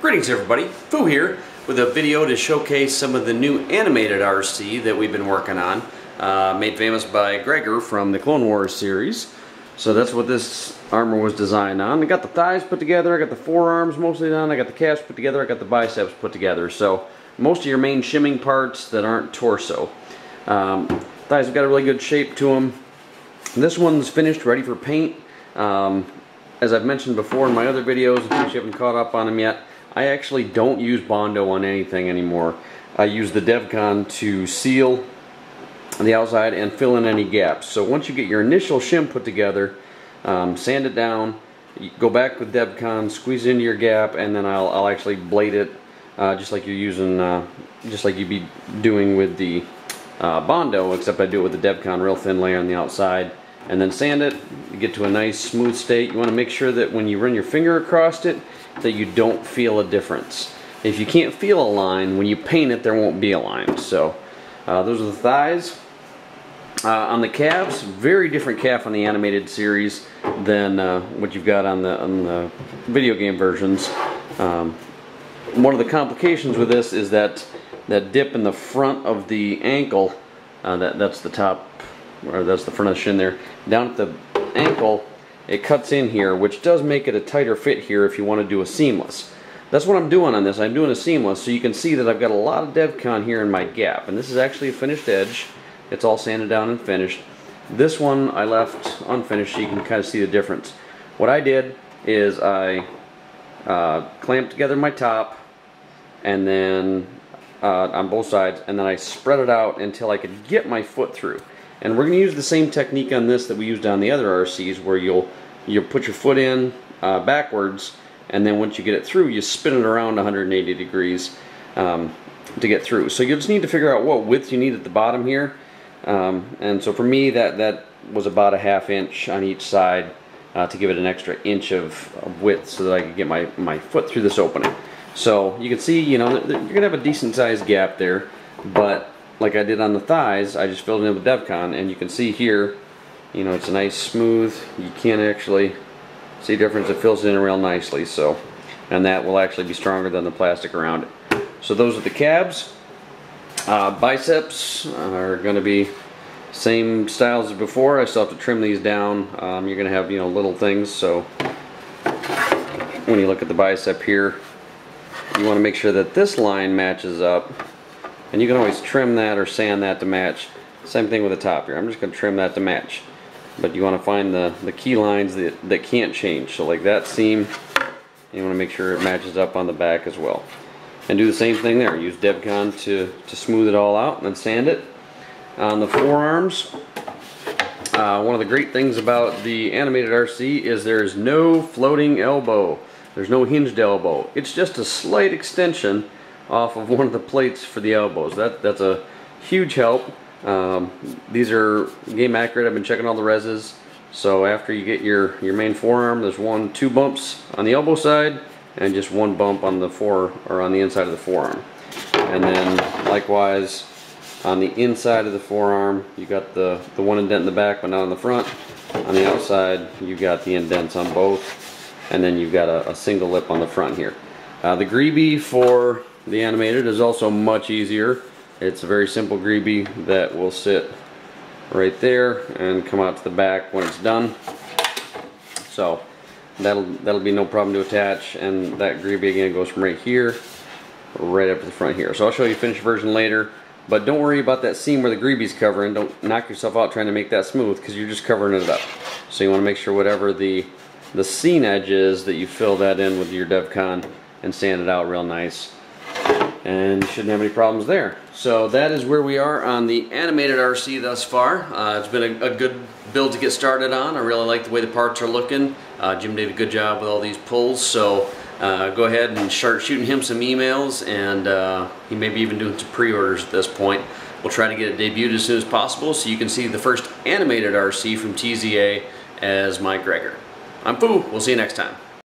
Greetings everybody, Fu here with a video to showcase some of the new animated RC that we've been working on, made famous by Gregor from the Clone Wars series. So that's what this armor was designed on. I got the thighs put together, I got the forearms mostly done, I got the calves put together, I got the biceps put together. So most of your main shimming parts that aren't torso. Thighs have got a really good shape to them. This one's finished, ready for paint. As I've mentioned before in my other videos, in case you haven't caught up on them yet, I actually don't use Bondo on anything anymore. I use the DevCon to seal the outside and fill in any gaps. So once you get your initial shim put together, sand it down, you go back with DevCon, squeeze into your gap, and then I'll actually blade it just like you're using, just like you'd be doing with the Bondo, except I do it with the DevCon real thin layer on the outside, and then sand it. You get to a nice smooth state. You want to make sure that when you run your finger across it, that you don't feel a difference. If you can't feel a line, when you paint it, there won't be a line. So those are the thighs. On the calves, very different calf on the animated series than what you've got on the video game versions. One of the complications with this is that dip in the front of the ankle, that's the top, or that's the front of the shin there, down at the ankle, it cuts in here, which does make it a tighter fit here if you want to do a seamless. That's what I'm doing on this. I'm doing a seamless, so you can see that I've got a lot of DevCon here in my gap, and this is actually a finished edge. It's all sanded down and finished. This one I left unfinished, so you can kind of see the difference. What I did is I clamped together my top, and then on both sides, and then I spread it out until I could get my foot through. And we're going to use the same technique on this that we used on the other RCs, where you'll put your foot in backwards, and then once you get it through, you spin it around 180 degrees to get through. So you just need to figure out what width you need at the bottom here. And so for me, that was about a ½ inch on each side to give it an extra inch of width so that I could get my foot through this opening. So you can see, you know, you're going to have a decent sized gap there, but like I did on the thighs, I just filled it in with DevCon, and you can see here, you know, it's a nice smooth. You can't actually see the difference. It fills it in real nicely. So, and that will actually be stronger than the plastic around it. So those are the calves. Biceps are going to be same styles as before. I still have to trim these down. You're going to have, you know, little things. So when you look at the bicep here, you want to make sure that this line matches up. And you can always trim that or sand that to match. Same thing with the top here. I'm just going to trim that to match. But you want to find the key lines that can't change. So like that seam, you want to make sure it matches up on the back as well. And do the same thing there. Use DevCon to smooth it all out and then sand it. On the forearms, one of the great things about the animated RC is there's no floating elbow. There's no hinged elbow. It's just a slight extension off of one of the plates for the elbows. That's a huge help. These are game accurate. I've been checking all the reses. So after you get your main forearm, there's two bumps on the elbow side and just one bump on the on the inside of the forearm. And then likewise on the inside of the forearm, you got the one indent in the back but not on the front. On the outside, you got the indents on both, and then you've got a single lip on the front here. The greeby for the animated is also much easier. It's a very simple greeby that will sit right there and come out to the back when it's done. So that'll be no problem to attach, and that greeby again goes from right here right up to the front here. So I'll show you a finished version later, but don't worry about that seam where the greeby's covering. Don't knock yourself out trying to make that smooth, because you're just covering it up. So you want to make sure whatever the seam edge is, that you fill that in with your DevCon and sand it out real nice, and you shouldn't have any problems there. So that is where we are on the animated RC thus far. It's been a good build to get started on. I really like the way the parts are looking. Jim did a good job with all these pulls, so go ahead and start shooting him some emails, and he may be even doing some pre-orders at this point. We'll try to get it debuted as soon as possible so you can see the first animated RC from TZA as Mike Gregor. I'm Fu. We'll see you next time.